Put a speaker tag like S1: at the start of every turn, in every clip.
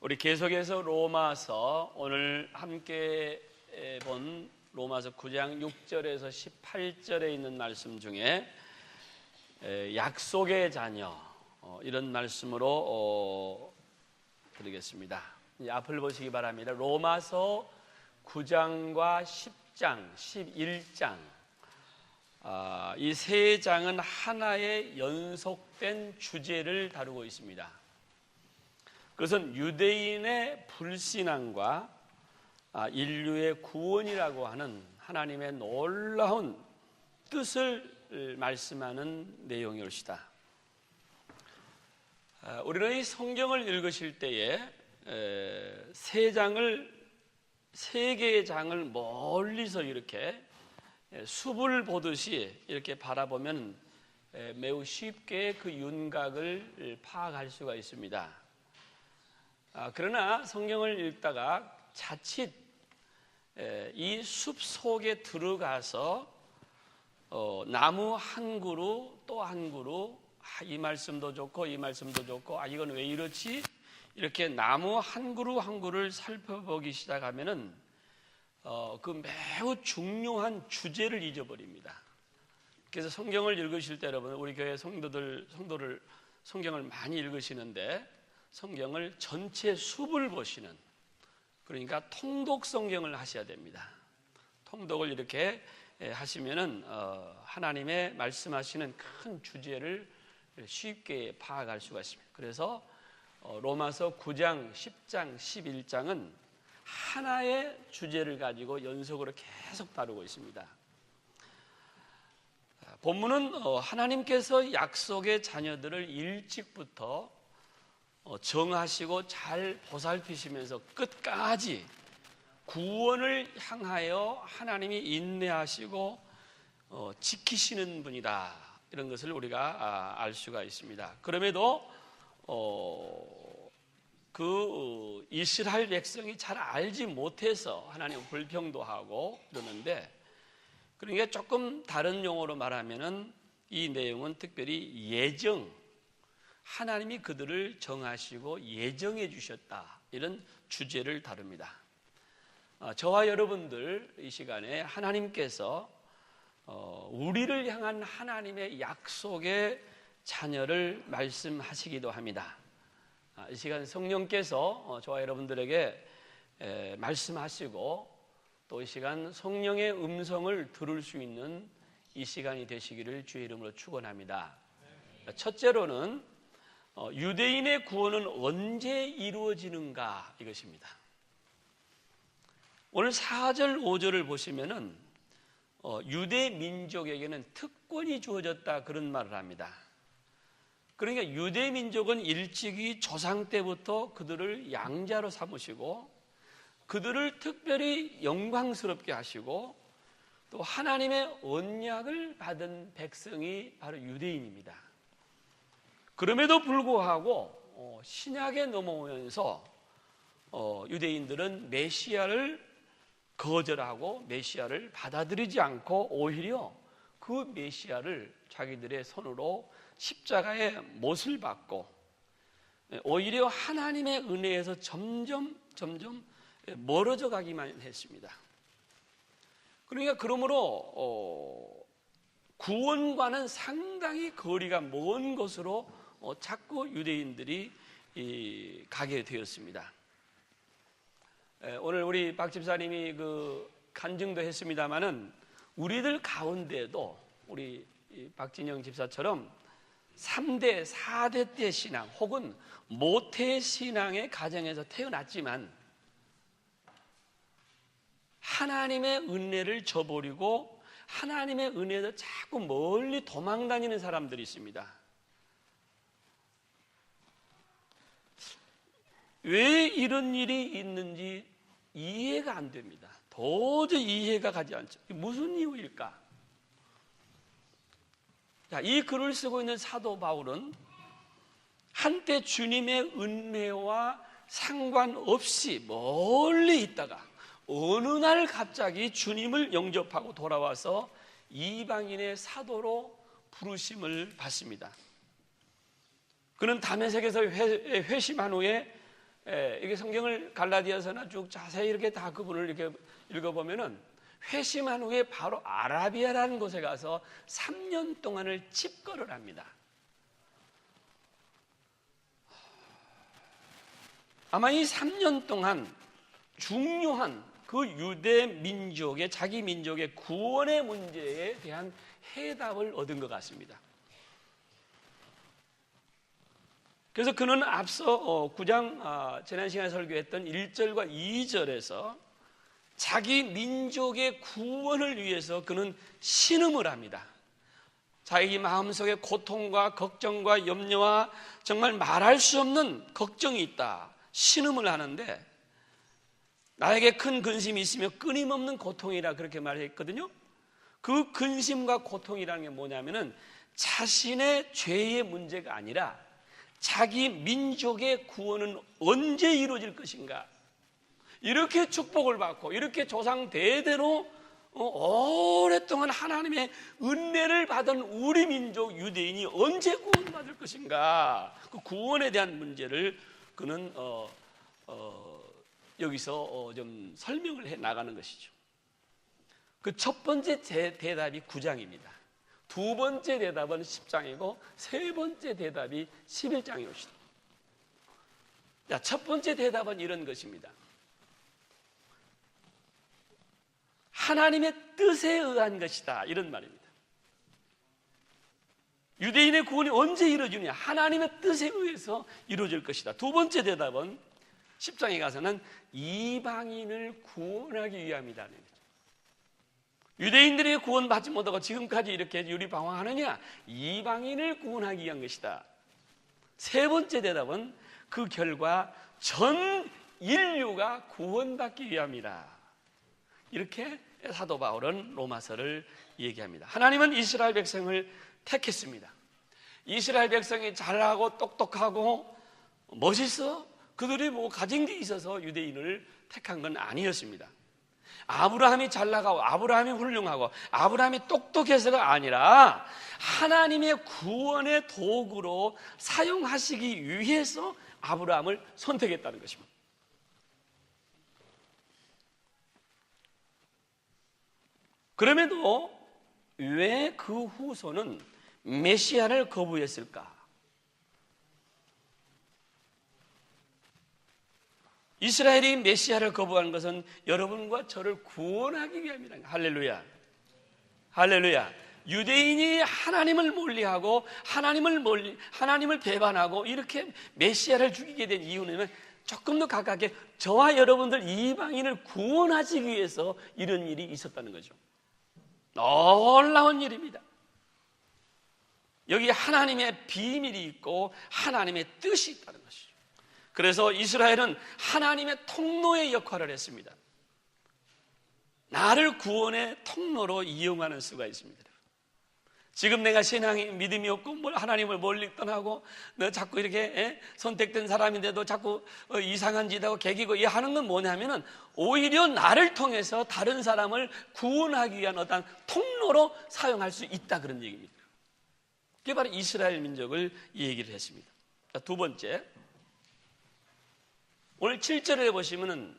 S1: 우리 계속해서 로마서 오늘 함께 본 로마서 9장 6절에서 18절에 있는 말씀 중에 약속의 자녀 이런 말씀으로 드리겠습니다. 앞을 보시기 바랍니다. 로마서 9장과 10장, 11장 이 세 장은 하나의 연속된 주제를 다루고 있습니다. 그것은 유대인의 불신앙과 인류의 구원이라고 하는 하나님의 놀라운 뜻을 말씀하는 내용일 것이다. 우리는 이 성경을 읽으실 때에 세 개의 장을 멀리서 이렇게 숲을 보듯이 이렇게 바라보면 매우 쉽게 그 윤곽을 파악할 수가 있습니다. 그러나 성경을 읽다가 자칫 이 숲 속에 들어가서 나무 한 그루 또 한 그루 이 말씀도 좋고 이 말씀도 좋고 이건 왜 이렇지? 이렇게 나무 한 그루 한 그루를 살펴보기 시작하면은 그 매우 중요한 주제를 잊어버립니다. 그래서 성경을 읽으실 때 여러분 우리 교회 성도를 성경을 많이 읽으시는데 성경을 전체 숲을 보시는, 그러니까 통독 성경을 하셔야 됩니다. 통독을 이렇게 하시면은 하나님의 말씀하시는 큰 주제를 쉽게 파악할 수가 있습니다. 그래서 로마서 9장, 10장, 11장은 하나의 주제를 가지고 연속으로 계속 다루고 있습니다. 본문은 하나님께서 약속의 자녀들을 일찍부터 정하시고 잘 보살피시면서 끝까지 구원을 향하여 하나님이 인내하시고 지키시는 분이다, 이런 것을 우리가 알 수가 있습니다. 그럼에도 그 이스라엘 백성이 잘 알지 못해서 하나님 불평도 하고 그러는데, 그러니까 조금 다른 용어로 말하면은 이 내용은 특별히 예정, 하나님이 그들을 정하시고 예정해 주셨다, 이런 주제를 다룹니다. 저와 여러분들 이 시간에 하나님께서 우리를 향한 하나님의 약속의 자녀를 말씀하시기도 합니다. 이 시간 성령께서 저와 여러분들에게 말씀하시고 또 이 시간 성령의 음성을 들을 수 있는 이 시간이 되시기를 주의 이름으로 축원합니다. 첫째로는 유대인의 구원은 언제 이루어지는가, 이것입니다. 오늘 4절 5절을 보시면은 유대 민족에게는 특권이 주어졌다, 그런 말을 합니다. 그러니까 유대 민족은 일찍이 조상 때부터 그들을 양자로 삼으시고 그들을 특별히 영광스럽게 하시고 또 하나님의 언약을 받은 백성이 바로 유대인입니다. 그럼에도 불구하고 신약에 넘어오면서 유대인들은 메시아를 거절하고 메시아를 받아들이지 않고 오히려 그 메시아를 자기들의 손으로 십자가에 못을 박고 오히려 하나님의 은혜에서 점점 멀어져 가기만 했습니다. 그러니까 그러므로 구원과는 상당히 거리가 먼 곳으로 자꾸 유대인들이 가게 되었습니다. 오늘 우리 박 집사님이 그 간증도 했습니다마는 우리들 가운데도 우리 박진영 집사처럼 3대, 4대 때 신앙 혹은 모태 신앙의 가정에서 태어났지만 하나님의 은혜를 저버리고 하나님의 은혜에서 자꾸 멀리 도망다니는 사람들이 있습니다. 왜 이런 일이 있는지 이해가 안 됩니다. 도저히 이해가 가지 않죠. 무슨 이유일까? 이 글을 쓰고 있는 사도 바울은 한때 주님의 은혜와 상관없이 멀리 있다가 어느 날 갑자기 주님을 영접하고 돌아와서 이방인의 사도로 부르심을 받습니다. 그는 다메섹에서 회심한 후에 이게 성경을 갈라디아서나 쭉 자세히 이렇게 다 그분을 이렇게 읽어보면은 회심한 후에 바로 아라비아라는 곳에 가서 3년 동안을 집거를 합니다. 아마 이 3년 동안 중요한 그 유대 민족의 자기 민족의 구원의 문제에 대한 해답을 얻은 것 같습니다. 그래서 그는 앞서 9장 지난 시간에 설교했던 1절과 2절에서 자기 민족의 구원을 위해서 그는 신음을 합니다. 자기 마음속에 고통과 걱정과 염려와 정말 말할 수 없는 걱정이 있다. 신음을 하는데 나에게 큰 근심이 있으며 끊임없는 고통이라 그렇게 말했거든요. 그 근심과 고통이라는 게 뭐냐면은 자신의 죄의 문제가 아니라 자기 민족의 구원은 언제 이루어질 것인가, 이렇게 축복을 받고 이렇게 조상 대대로 오랫동안 하나님의 은혜를 받은 우리 민족 유대인이 언제 구원받을 것인가, 그 구원에 대한 문제를 그는 여기서 좀 설명을 해 나가는 것이죠. 그 첫 번째 대답이 9장입니다. 두 번째 대답은 10장이고 세 번째 대답이 11장에 오시다. 첫 번째 대답은 이런 것입니다. 하나님의 뜻에 의한 것이다, 이런 말입니다. 유대인의 구원이 언제 이루어지느냐? 하나님의 뜻에 의해서 이루어질 것이다. 두 번째 대답은 10장에 가서는 이방인을 구원하기 위함이다. 유대인들이 구원받지 못하고 지금까지 이렇게 유리방황하느냐? 이방인을 구원하기 위한 것이다. 세 번째 대답은 그 결과 전 인류가 구원받기 위함이다. 이렇게 사도 바울은 로마서를 얘기합니다. 하나님은 이스라엘 백성을 택했습니다. 이스라엘 백성이 잘하고 똑똑하고 멋있어 그들이 뭐 가진 게 있어서 유대인을 택한 건 아니었습니다. 아브라함이 잘나가고 아브라함이 훌륭하고 아브라함이 똑똑해서가 아니라 하나님의 구원의 도구로 사용하시기 위해서 아브라함을 선택했다는 것입니다. 그럼에도 왜 그 후손은 메시아를 거부했을까? 이스라엘이 메시아를 거부한 것은 여러분과 저를 구원하기 위함이라는 거예요. 할렐루야. 할렐루야. 유대인이 하나님을 멀리하고 하나님을 배반하고 이렇게 메시아를 죽이게 된 이유는 조금 더 가깝게 저와 여러분들 이방인을 구원하기 위해서 이런 일이 있었다는 거죠. 놀라운 일입니다. 여기 하나님의 비밀이 있고 하나님의 뜻이 있다는 것이죠. 그래서 이스라엘은 하나님의 통로의 역할을 했습니다. 나를 구원의 통로로 이용하는 수가 있습니다. 지금 내가 신앙이 믿음이 없고 하나님을 멀리 떠나고 너 자꾸 이렇게 선택된 사람인데도 자꾸 이상한 짓 하고 개기고 이 하는 건 뭐냐면은 오히려 나를 통해서 다른 사람을 구원하기 위한 어떤 통로로 사용할 수 있다, 그런 얘기입니다. 그게 바로 이스라엘 민족을 얘기를 했습니다. 두 번째, 오늘 7절에 보시면은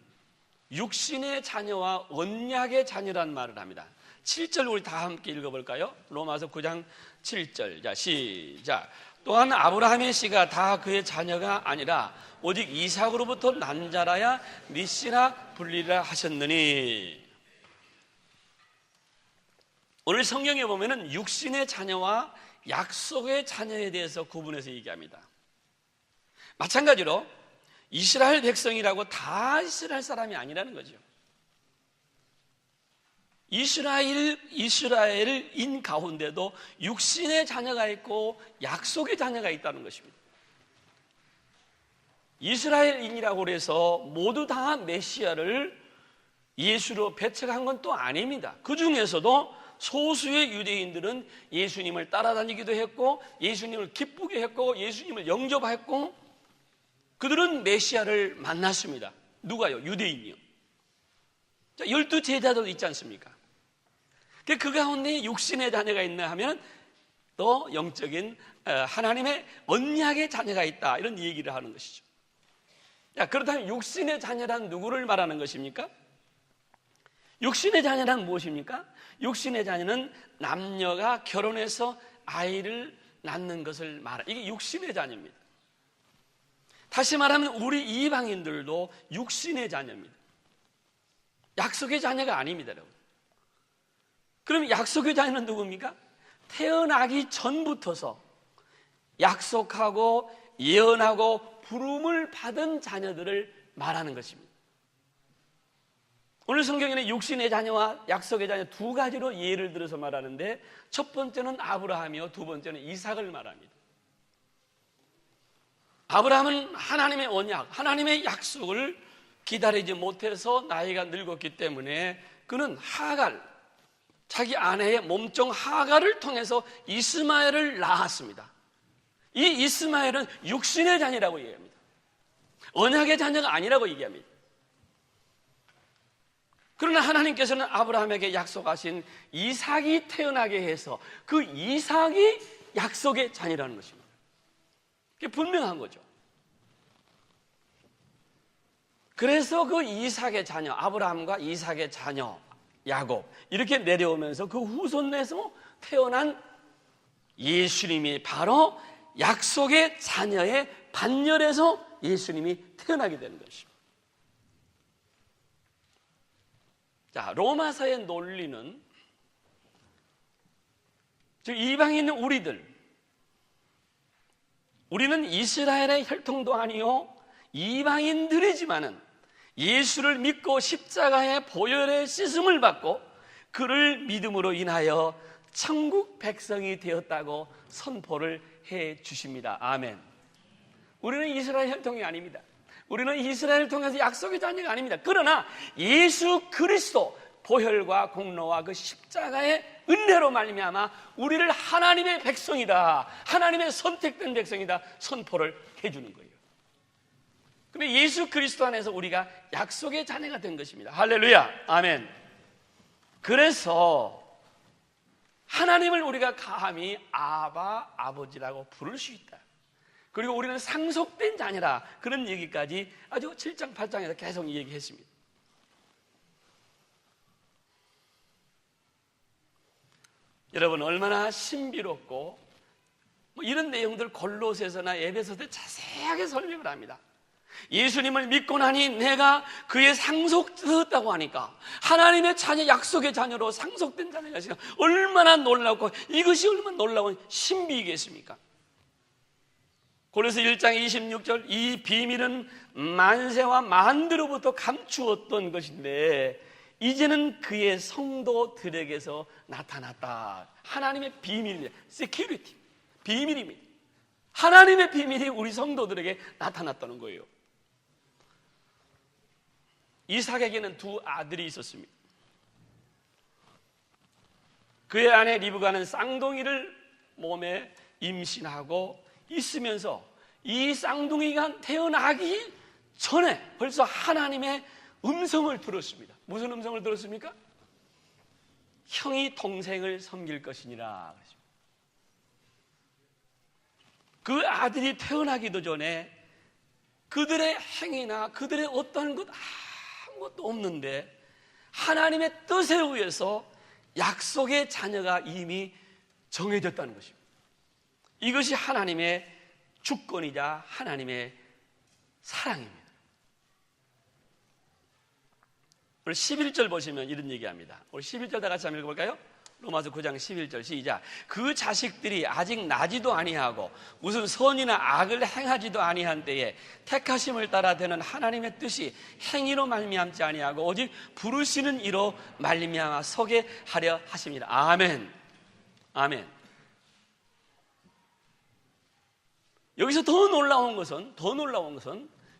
S1: 육신의 자녀와 언약의 자녀란 말을 합니다. 7절 우리 다 함께 읽어볼까요? 로마서 9장 7절. 자, 시작. 또한 아브라함의 씨가 다 그의 자녀가 아니라 오직 이삭으로부터 난 자라야 네 씨라 불리라 하셨느니. 오늘 성경에 보면은 육신의 자녀와 약속의 자녀에 대해서 구분해서 얘기합니다. 마찬가지로 이스라엘 백성이라고 다 이스라엘 사람이 아니라는 거죠. 이스라엘인 가운데도 육신의 자녀가 있고 약속의 자녀가 있다는 것입니다. 이스라엘인이라고 해서 모두 다 메시아를 예수로 배척한 건 또 아닙니다. 그 중에서도 소수의 유대인들은 예수님을 따라다니기도 했고 예수님을 기쁘게 했고 예수님을 영접했고 그들은 메시아를 만났습니다. 누가요? 유대인이요. 12 제자도 있지 않습니까? 그 가운데 육신의 자녀가 있나 하면 또 영적인 하나님의 언약의 자녀가 있다, 이런 얘기를 하는 것이죠. 그렇다면 육신의 자녀란 누구를 말하는 것입니까? 육신의 자녀란 무엇입니까? 육신의 자녀는 남녀가 결혼해서 아이를 낳는 것을 말하는, 이게 육신의 자녀입니다. 다시 말하면 우리 이방인들도 육신의 자녀입니다. 약속의 자녀가 아닙니다, 여러분. 그럼 약속의 자녀는 누굽니까? 태어나기 전부터서 약속하고 예언하고 부름을 받은 자녀들을 말하는 것입니다. 오늘 성경에는 육신의 자녀와 약속의 자녀 두 가지로 예를 들어서 말하는데, 첫 번째는 아브라함이요, 두 번째는 이삭을 말합니다. 아브라함은 하나님의 언약, 하나님의 약속을 기다리지 못해서 나이가 늙었기 때문에 그는 하갈, 자기 아내의 몸종 하갈을 통해서 이스마엘을 낳았습니다. 이 이스마엘은 육신의 자녀라고 얘기합니다. 언약의 자녀가 아니라고 얘기합니다. 그러나 하나님께서는 아브라함에게 약속하신 이삭이 태어나게 해서 그 이삭이 약속의 자녀라는 것입니다. 그게 분명한 거죠. 그래서 그 이삭의 자녀, 아브라함과 이삭의 자녀 야곱, 이렇게 내려오면서 그 후손에서 태어난 예수님이 바로 약속의 자녀의 반열에서 예수님이 태어나게 되는 것입니다. 자, 로마서의 논리는, 즉 이방인 우리는 이스라엘의 혈통도 아니요 이방인들이지만은 예수를 믿고 십자가의 보혈의 씻음을 받고 그를 믿음으로 인하여 천국 백성이 되었다고 선포를 해 주십니다. 아멘. 우리는 이스라엘 혈통이 아닙니다. 우리는 이스라엘을 통해서 약속의 자녀가 아닙니다. 그러나 예수 그리스도 보혈과 공로와 그 십자가의 은혜로 말미암아 우리를 하나님의 백성이다, 하나님의 선택된 백성이다 선포를 해주는 거예요. 그런데 예수 그리스도 안에서 우리가 약속의 자녀가 된 것입니다. 할렐루야, 아멘. 그래서 하나님을 우리가 감히 아바, 아버지라고 부를 수 있다. 그리고 우리는 상속된 자녀라, 그런 얘기까지 아주 7장 8장에서 계속 얘기했습니다. 여러분, 얼마나 신비롭고 이런 내용들 골로새서나 에베소서에 자세하게 설명을 합니다. 예수님을 믿고 나니 내가 그의 상속되었다고 하니까, 하나님의 자녀, 약속의 자녀로 상속된 자녀가 있으니까 얼마나 놀랍고, 이것이 얼마나 놀라운 신비이겠습니까? 골로새 1장 26절, 이 비밀은 만세와 만대로부터 감추었던 것인데 이제는 그의 성도들에게서 나타났다. 하나님의 비밀입니다. Security, 비밀입니다. 하나님의 비밀이 우리 성도들에게 나타났다는 거예요. 이삭에게는 두 아들이 있었습니다. 그의 아내 리브가는 쌍둥이를 몸에 임신하고 있으면서 이 쌍둥이가 태어나기 전에 벌써 하나님의 음성을 들었습니다. 무슨 음성을 들었습니까? 형이 동생을 섬길 것이니라. 그 아들이 태어나기도 전에 그들의 행위나 그들의 어떤 것 아무것도 없는데 하나님의 뜻에 의해서 약속의 자녀가 이미 정해졌다는 것입니다. 이것이 하나님의 주권이자 하나님의 사랑입니다. 오늘 11절 보시면 이런 얘기합니다. 우리 11절 다 같이 한번 읽어볼까요? 로마서 9장 11절 시작. 그 자식들이 아직 나지도 아니하고 무슨 선이나 악을 행하지도 아니한 때에 택하심을 따라 되는 하나님의 뜻이 행위로 말미암지 아니하고 오직 부르시는 이로 말미암아 서게 하려 하십니다. 아멘. 아멘. 여기서 더 놀라운 것은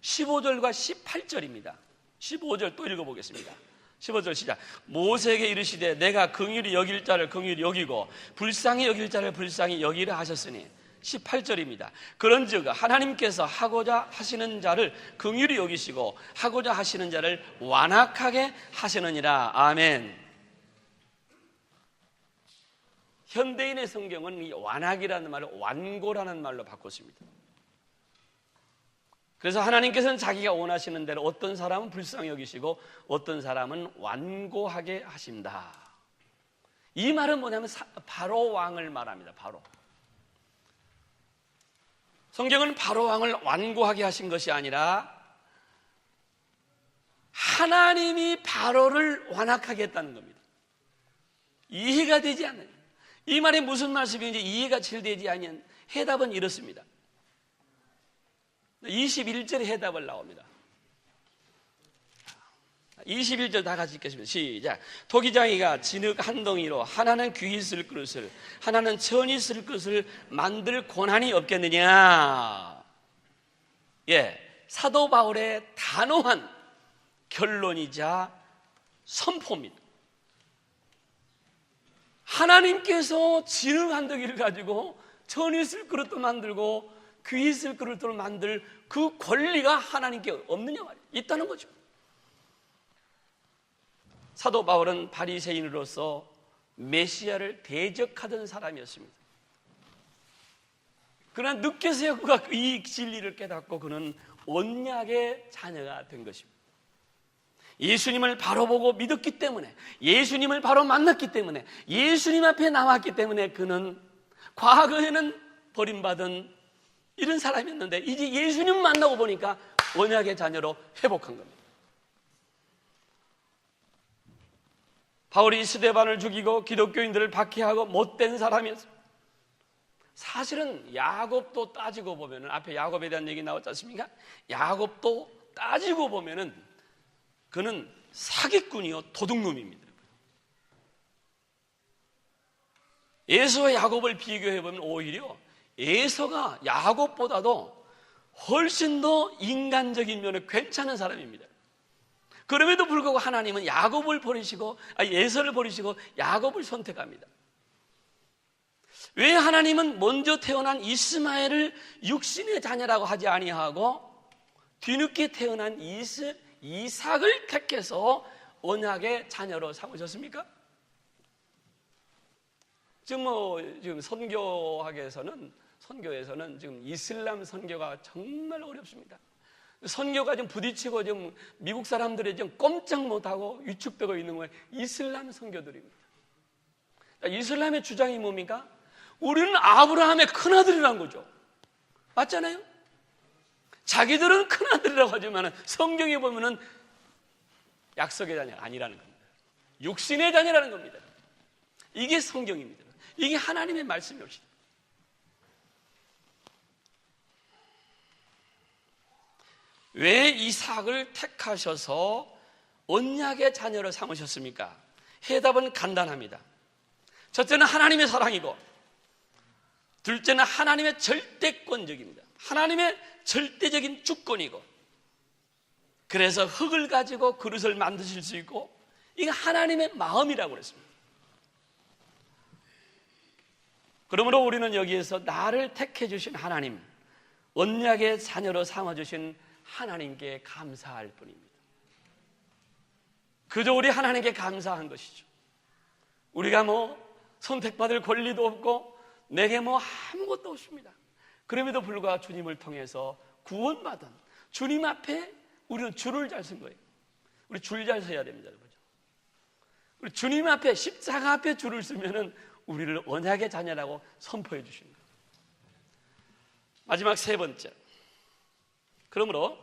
S1: 15절과 18절입니다. 15절 또 읽어보겠습니다. 15절 시작. 모세에게 이르시되 내가 긍휼히 여길 자를 긍휼히 여기고 불쌍히 여길 자를 불쌍히 여기라 하셨으니 18절입니다. 그런즉 하나님께서 하고자 하시는 자를 긍휼히 여기시고 하고자 하시는 자를 완악하게 하시느니라. 아멘. 현대인의 성경은 이 완악이라는 말을 완고라는 말로 바꿨습니다. 그래서 하나님께서는 자기가 원하시는 대로 어떤 사람은 불쌍히 여기시고 어떤 사람은 완고하게 하신다. 이 말은 뭐냐면 바로 왕을 말합니다. 바로. 성경은 바로 왕을 완고하게 하신 것이 아니라 하나님이 바로를 완악하게 했다는 겁니다. 이해가 되지 않는, 이 말이 무슨 말씀인지 이해가 잘 되지 않는 해답은 이렇습니다. 21절의 해답을 나옵니다. 21절 다 같이 읽겠습니다. 시작. 토기장이가 진흙 한 덩이로 하나는 귀히 쓸 그릇을 하나는 천히 쓸 그릇을 만들 권한이 없겠느냐. 예, 사도 바울의 단호한 결론이자 선포입니다. 하나님께서 진흙 한 덩이를 가지고 천히 쓸 그릇도 만들고 귀히 쓸 그릇을 만들 그 권리가 하나님께 없느냐 말이에요. 있다는 거죠. 사도 바울은 바리새인으로서 메시아를 대적하던 사람이었습니다. 그러나 늦게서야 그가 이 진리를 깨닫고 그는 언약의 자녀가 된 것입니다. 예수님을 바로 보고 믿었기 때문에, 예수님을 바로 만났기 때문에, 예수님 앞에 나왔기 때문에 그는 과거에는 버림받은 이런 사람이었는데 이제 예수님 만나고 보니까 언약의 자녀로 회복한 겁니다. 바울이 스데반을 죽이고 기독교인들을 박해하고 못된 사람이었습니다. 사실은 야곱도 따지고 보면, 앞에 야곱에 대한 얘기 나왔지 않습니까? 야곱도 따지고 보면 그는 사기꾼이요 도둑놈입니다. 에서와 야곱을 비교해보면 오히려 에서가 야곱보다도 훨씬 더 인간적인 면에 괜찮은 사람입니다. 그럼에도 불구하고 하나님은 야곱을 버리시고 에서를 버리시고 야곱을 선택합니다. 왜 하나님은 먼저 태어난 이스마엘을 육신의 자녀라고 하지 아니하고 뒤늦게 태어난 이삭을 택해서 언약의 자녀로 삼으셨습니까? 지금 선교에서는 지금 이슬람 선교가 정말 어렵습니다. 선교가 좀 부딪히고 좀 미국 사람들이 좀 꼼짝 못하고 위축되고 있는 거예요. 이슬람 선교들입니다. 이슬람의 주장이 뭡니까? 우리는 아브라함의 큰아들이라는 거죠. 맞잖아요? 자기들은 큰아들이라고 하지만 성경에 보면은 약속의 자녀가 아니라는 겁니다. 육신의 자녀라는 겁니다. 이게 성경입니다. 이게 하나님의 말씀이옵니다. 왜 이삭을 택하셔서 언약의 자녀로 삼으셨습니까? 해답은 간단합니다. 첫째는 하나님의 사랑이고, 둘째는 하나님의 절대권적입니다. 하나님의 절대적인 주권이고, 그래서 흙을 가지고 그릇을 만드실 수 있고, 이게 하나님의 마음이라고 그랬습니다. 그러므로 우리는 여기에서 나를 택해 주신 하나님, 언약의 자녀로 삼아주신 하나님께 감사할 뿐입니다. 그저 우리 하나님께 감사한 것이죠. 우리가 선택받을 권리도 없고 내게 아무것도 없습니다. 그럼에도 불구하고 주님을 통해서 구원받은 주님 앞에 우리는 줄을 잘 쓴 거예요. 우리 줄 잘 서야 됩니다. 우리 주님 앞에, 십자가 앞에 줄을 쓰면은 우리를 언약의 자녀라고 선포해 주십니다. 마지막 세 번째. 그러므로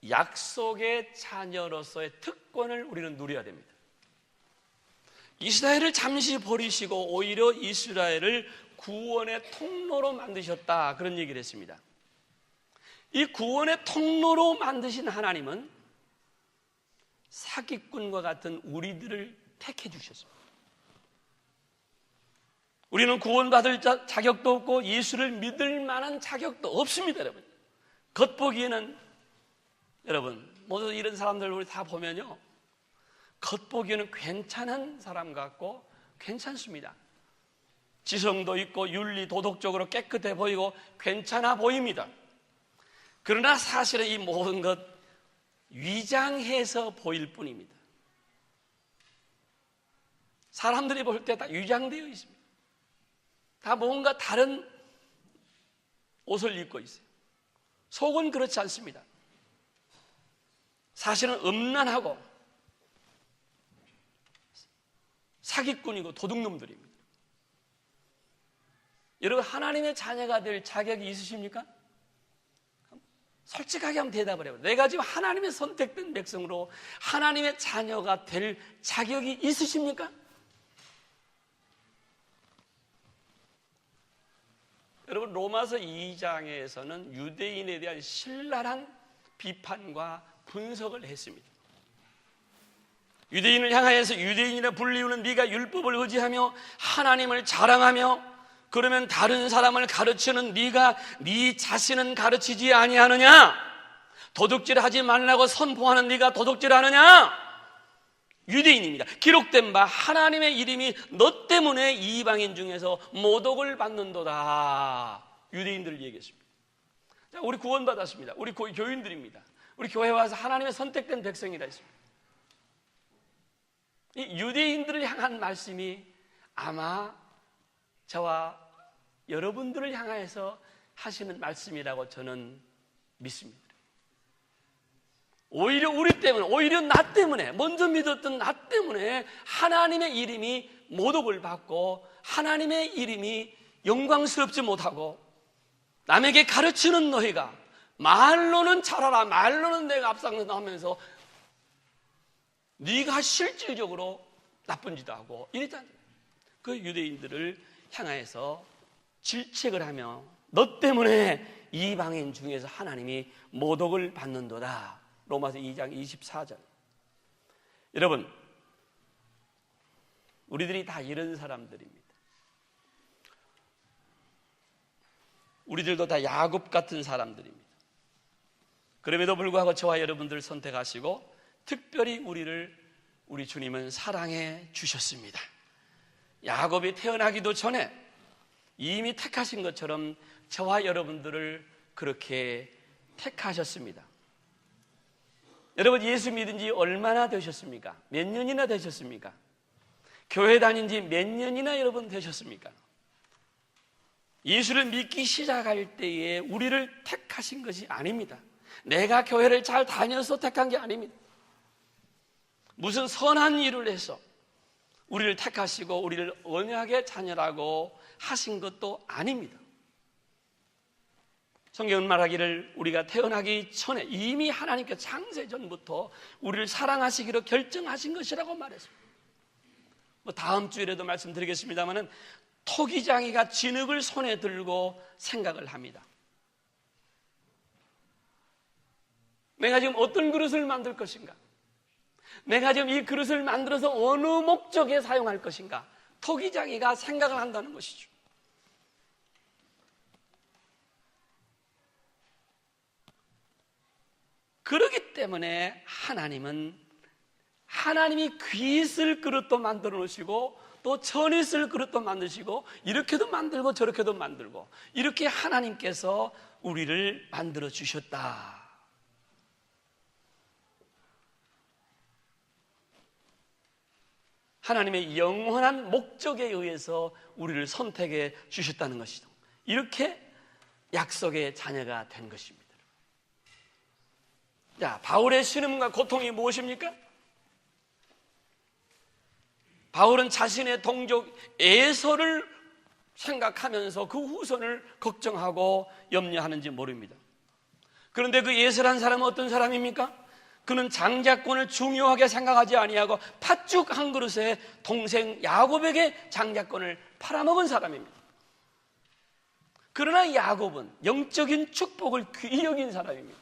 S1: 약속의 자녀로서의 특권을 우리는 누려야 됩니다. 이스라엘을 잠시 버리시고 오히려 이스라엘을 구원의 통로로 만드셨다, 그런 얘기를 했습니다. 이 구원의 통로로 만드신 하나님은 사기꾼과 같은 우리들을 택해 주셨습니다. 우리는 구원받을 자격도 없고 예수를 믿을 만한 자격도 없습니다. 여러분, 겉보기에는 모두 이런 사람들 우리 다 보면요, 겉보기에는 괜찮은 사람 같고 괜찮습니다. 지성도 있고 윤리 도덕적으로 깨끗해 보이고 괜찮아 보입니다. 그러나 사실은 이 모든 것 위장해서 보일 뿐입니다. 사람들이 볼 때 다 위장되어 있습니다. 다 뭔가 다른 옷을 입고 있어요. 속은 그렇지 않습니다. 사실은 음란하고 사기꾼이고 도둑놈들입니다. 여러분, 하나님의 자녀가 될 자격이 있으십니까? 솔직하게 한번 대답을 해봐요. 내가 지금 하나님의 선택된 백성으로 하나님의 자녀가 될 자격이 있으십니까? 여러분, 로마서 2장에서는 유대인에 대한 신랄한 비판과 분석을 했습니다. 유대인을 향하여서 유대인이라 불리우는 네가 율법을 의지하며 하나님을 자랑하며 그러면 다른 사람을 가르치는 네가 네 자신은 가르치지 아니하느냐? 도둑질하지 말라고 선포하는 네가 도둑질하느냐? 유대인입니다. 기록된 바 하나님의 이름이 너 때문에 이방인 중에서 모독을 받는도다. 유대인들을 얘기했습니다. 자, 우리 구원받았습니다. 우리 교인들입니다. 우리 교회 와서 하나님의 선택된 백성이라 했습니다. 이 유대인들을 향한 말씀이 아마 저와 여러분들을 향해서 하시는 말씀이라고 저는 믿습니다. 오히려 우리 때문에, 오히려 나 때문에, 먼저 믿었던 나 때문에 하나님의 이름이 모독을 받고 하나님의 이름이 영광스럽지 못하고 남에게 가르치는 너희가 말로는 잘하라, 말로는 내가 앞장선다 하면서 네가 실질적으로 나쁜 짓도 하고 이랬잖아요. 그 유대인들을 향해서 질책을 하며 너 때문에 이방인 중에서 하나님이 모독을 받는도다. 로마서 2장 24절. 여러분, 우리들이 다 이런 사람들입니다. 우리들도 다 야곱 같은 사람들입니다. 그럼에도 불구하고 저와 여러분들을 선택하시고 특별히 우리 주님은 사랑해 주셨습니다. 야곱이 태어나기도 전에 이미 택하신 것처럼 저와 여러분들을 그렇게 택하셨습니다. 여러분, 예수 믿은 지 얼마나 되셨습니까? 몇 년이나 되셨습니까? 교회 다닌 지 몇 년이나 여러분 되셨습니까? 예수를 믿기 시작할 때에 우리를 택하신 것이 아닙니다. 내가 교회를 잘 다녀서 택한 게 아닙니다. 무슨 선한 일을 해서 우리를 택하시고 우리를 언약의 자녀라고 하신 것도 아닙니다. 성경은 말하기를 우리가 태어나기 전에 이미 하나님께 창세전부터 우리를 사랑하시기로 결정하신 것이라고 말했습니다. 다음 주일에도 말씀드리겠습니다만 토기장이가 진흙을 손에 들고 생각을 합니다. 내가 지금 어떤 그릇을 만들 것인가? 내가 지금 이 그릇을 만들어서 어느 목적에 사용할 것인가? 토기장이가 생각을 한다는 것이죠. 그렇기 때문에 하나님은 하나님이 귀 쓸 그릇도 만들어 놓으시고 또 천이 쓸 그릇도 만드시고 이렇게도 만들고 저렇게도 만들고 이렇게 하나님께서 우리를 만들어 주셨다. 하나님의 영원한 목적에 의해서 우리를 선택해 주셨다는 것이죠. 이렇게 약속의 자녀가 된 것입니다. 자, 바울의 신음과 고통이 무엇입니까? 바울은 자신의 동족 에서를 생각하면서 그 후손을 걱정하고 염려하는지 모릅니다. 그런데 그 에서란 사람은 어떤 사람입니까? 그는 장자권을 중요하게 생각하지 아니하고 팥죽 한 그릇에 동생 야곱에게 장자권을 팔아먹은 사람입니다. 그러나 야곱은 영적인 축복을 귀히 여긴 사람입니다.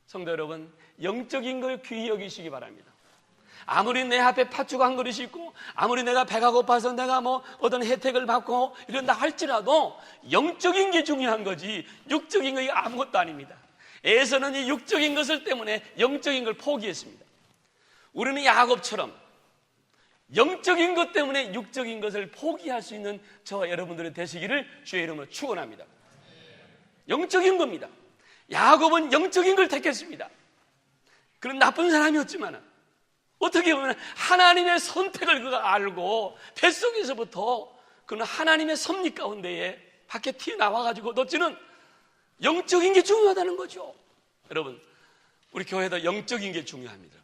S1: 성도 여러분, 영적인 걸 귀히 여기시기 바랍니다. 아무리 내 앞에 팥죽 한 그릇이 있고 아무리 내가 배가 고파서 내가 어떤 혜택을 받고 이런다 할지라도 영적인 게 중요한 거지 육적인 거 아무것도 아닙니다. 에서는 이 육적인 것을 때문에 영적인 걸 포기했습니다. 우리는 야곱처럼 영적인 것 때문에 육적인 것을 포기할 수 있는 저와 여러분들이 되시기를 주의 이름으로 축원합니다. 영적인 겁니다. 야곱은 영적인 걸 택했습니다. 그런 나쁜 사람이었지만 어떻게 보면 하나님의 선택을 그가 알고 뱃속에서부터 그는 하나님의 섭리 가운데에 밖에 튀어나와가지고 너지는 영적인 게 중요하다는 거죠. 여러분, 우리 교회도 영적인 게 중요합니다.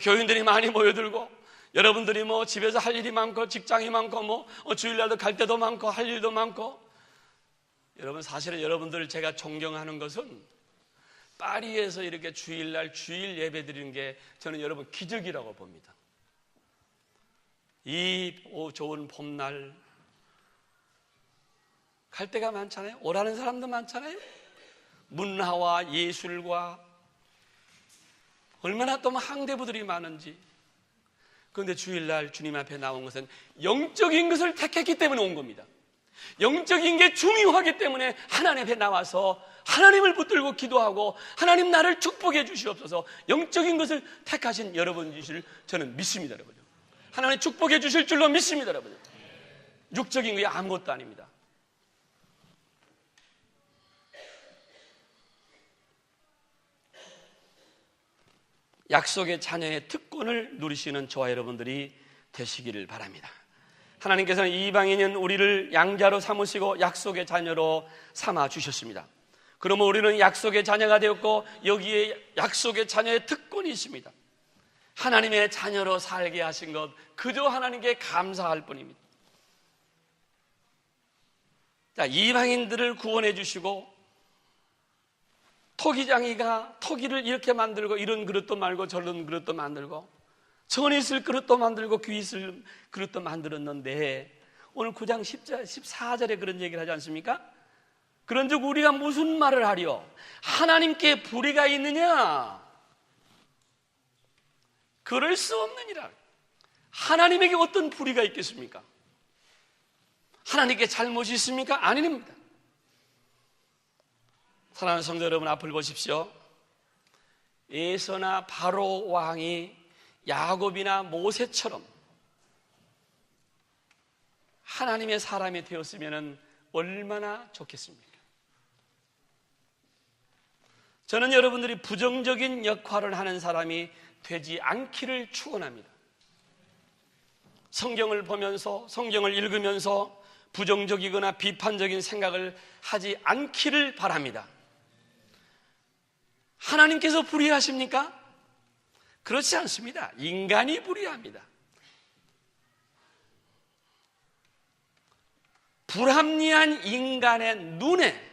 S1: 교인들이 많이 모여들고 여러분들이 뭐 집에서 할 일이 많고 직장이 많고 뭐 주일날도 갈 때도 많고 할 일도 많고, 여러분 사실은 여러분들을 제가 존경하는 것은 파리에서 이렇게 주일날 주일 예배 드리는 게 저는 여러분 기적이라고 봅니다. 이 좋은 봄날 갈 데가 많잖아요. 오라는 사람도 많잖아요. 문화와 예술과 얼마나 또 항대부들이 많은지. 그런데 주일날 주님 앞에 나온 것은 영적인 것을 택했기 때문에 온 겁니다. 영적인 게 중요하기 때문에 하나님 앞에 나와서 하나님을 붙들고 기도하고 하나님 나를 축복해 주시옵소서, 영적인 것을 택하신 여러분이실 저는 믿습니다. 여러분, 하나님 축복해 주실 줄로 믿습니다. 여러분, 육적인 게 아무것도 아닙니다. 약속의 자녀의 특권을 누리시는 저와 여러분들이 되시기를 바랍니다. 하나님께서는 이방인인 우리를 양자로 삼으시고 약속의 자녀로 삼아 주셨습니다. 그러면 우리는 약속의 자녀가 되었고 여기에 약속의 자녀의 특권이 있습니다. 하나님의 자녀로 살게 하신 것, 그저 하나님께 감사할 뿐입니다. 자, 이방인들을 구원해 주시고 토기장이가 토기를 이렇게 만들고 이런 그릇도 말고 저런 그릇도 만들고 전이 있을 그릇도 만들고 귀 있을 그릇도 만들었는데, 오늘 9장 14절에 그런 얘기를 하지 않습니까? 그런즉 우리가 무슨 말을 하리요? 하나님께 불의가 있느냐? 그럴 수 없느니라. 하나님에게 어떤 불의가 있겠습니까? 하나님께 잘못이 있습니까? 아닙니다. 사랑하는 성도 여러분, 앞을 보십시오. 에서나 바로 왕이 야곱이나 모세처럼 하나님의 사람이 되었으면 얼마나 좋겠습니까? 저는 여러분들이 부정적인 역할을 하는 사람이 되지 않기를 축원합니다. 성경을 보면서, 성경을 읽으면서 부정적이거나 비판적인 생각을 하지 않기를 바랍니다. 하나님께서 불의하십니까? 그렇지 않습니다. 인간이 불의합니다. 불합리한 인간의 눈에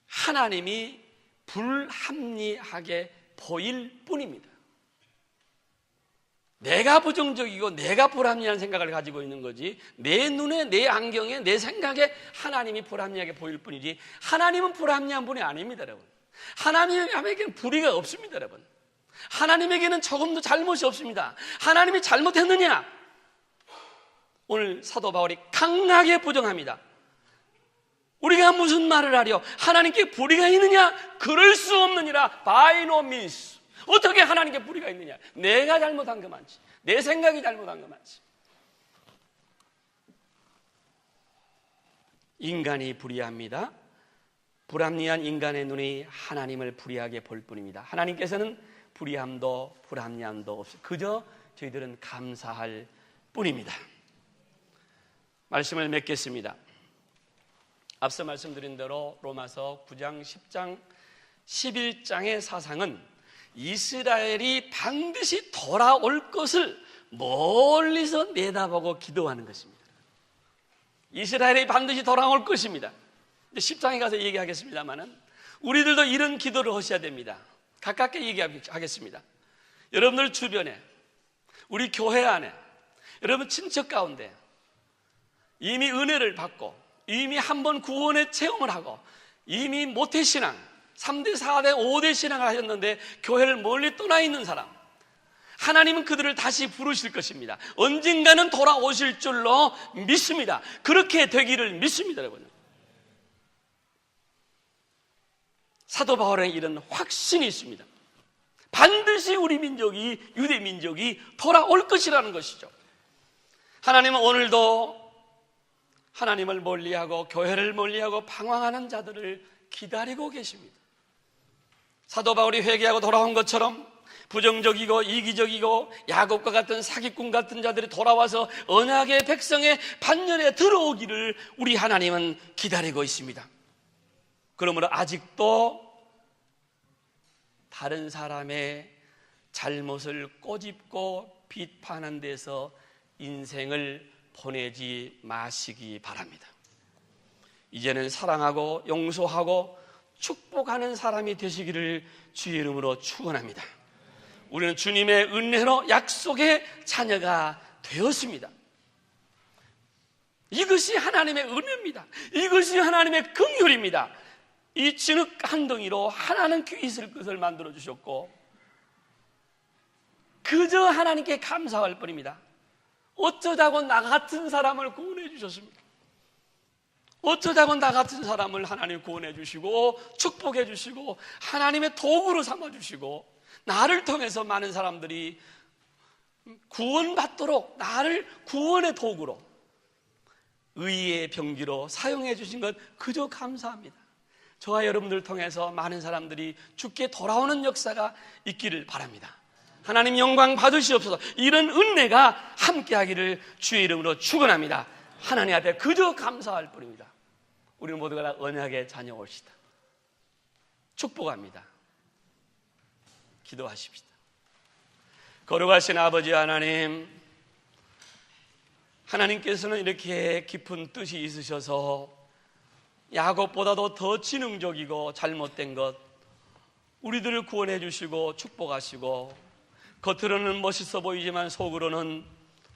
S1: 하나님이 불합리하게 보일 뿐입니다. 내가 부정적이고 내가 불합리한 생각을 가지고 있는 거지, 내 눈에, 내 안경에, 내 생각에 하나님이 불합리하게 보일 뿐이지 하나님은 불합리한 분이 아닙니다. 여러분, 하나님에게는 불의가 없습니다. 여러분, 하나님에게는 조금도 잘못이 없습니다. 하나님이 잘못했느냐? 오늘 사도 바울이 강하게 부정합니다. 우리가 무슨 말을 하려? 하나님께 불의가 있느냐? 그럴 수 없느니라. By no means. 어떻게 하나님께 불의가 있느냐? 내가 잘못한 거 많지, 내 생각이 잘못한 거 많지. 인간이 불의합니다. 불합리한 인간의 눈이 하나님을 불의하게 볼 뿐입니다. 하나님께서는 불의함도 불합리함도 없이 그저 저희들은 감사할 뿐입니다. 말씀을 맺겠습니다. 앞서 말씀드린 대로 로마서 9장, 10장, 11장의 사상은 이스라엘이 반드시 돌아올 것을 멀리서 내다보고 기도하는 것입니다. 이스라엘이 반드시 돌아올 것입니다. 10장에 가서 얘기하겠습니다만은 우리들도 이런 기도를 하셔야 됩니다. 가깝게 얘기하겠습니다. 여러분들 주변에, 우리 교회 안에, 여러분 친척 가운데 이미 은혜를 받고 이미 한번 구원의 체험을 하고 이미 모태신앙 3대, 4대, 5대 신앙을 하셨는데 교회를 멀리 떠나 있는 사람, 하나님은 그들을 다시 부르실 것입니다. 언젠가는 돌아오실 줄로 믿습니다. 그렇게 되기를 믿습니다. 여러분, 사도 바울의 이런 확신이 있습니다. 반드시 우리 민족이, 유대 민족이 돌아올 것이라는 것이죠. 하나님은 오늘도 하나님을 멀리하고 교회를 멀리하고 방황하는 자들을 기다리고 계십니다. 사도 바울이 회개하고 돌아온 것처럼 부정적이고 이기적이고 야곱과 같은 사기꾼 같은 자들이 돌아와서 언약의 백성의 반열에 들어오기를 우리 하나님은 기다리고 있습니다. 그러므로 아직도 다른 사람의 잘못을 꼬집고 비판하는 데서 인생을 보내지 마시기 바랍니다. 이제는 사랑하고 용서하고 축복하는 사람이 되시기를 주의 이름으로 축원합니다. 우리는 주님의 은혜로 약속의 자녀가 되었습니다. 이것이 하나님의 은혜입니다. 이것이 하나님의 긍휼입니다. 이 진흙 한 덩이로 하나는 귀 있을 것을 만들어 주셨고 그저 하나님께 감사할 뿐입니다. 어쩌자고 나 같은 사람을 구원해 주셨습니까? 어쩌자고 나 같은 사람을 하나님 구원해 주시고 축복해 주시고 하나님의 도구로 삼아 주시고 나를 통해서 많은 사람들이 구원받도록 나를 구원의 도구로 의의 병기로 사용해 주신 것 그저 감사합니다. 저와 여러분들을 통해서 많은 사람들이 주께 돌아오는 역사가 있기를 바랍니다. 하나님 영광 받으시옵소서. 이런 은혜가 함께하기를 주의 이름으로 축원합니다. 하나님 앞에 그저 감사할 뿐입니다. 우리는 모두가 다 언약의 자녀올시다. 축복합니다. 기도하십시다. 거룩하신 아버지 하나님, 하나님께서는 이렇게 깊은 뜻이 있으셔서 야곱보다도 더 지능적이고 잘못된 것 우리들을 구원해 주시고 축복하시고 겉으로는 멋있어 보이지만 속으로는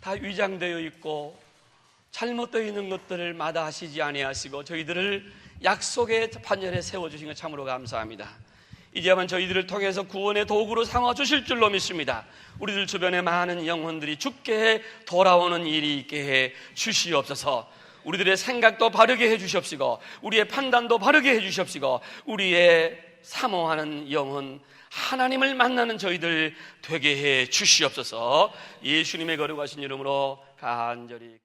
S1: 다 위장되어 있고 잘못되어 있는 것들을 마다하시지 아니하시고 저희들을 약속의 반열에 세워주신 것 참으로 감사합니다. 이제만 저희들을 통해서 구원의 도구로 삼아주실 줄로 믿습니다. 우리들 주변에 많은 영혼들이 주께 돌아오는 일이 있게 해 주시옵소서. 우리들의 생각도 바르게 해 주시옵시고 우리의 판단도 바르게 해 주시옵시고 우리의 사모하는 영혼 하나님을 만나는 저희들 되게 해 주시옵소서. 예수님의 거룩하신 이름으로 간절히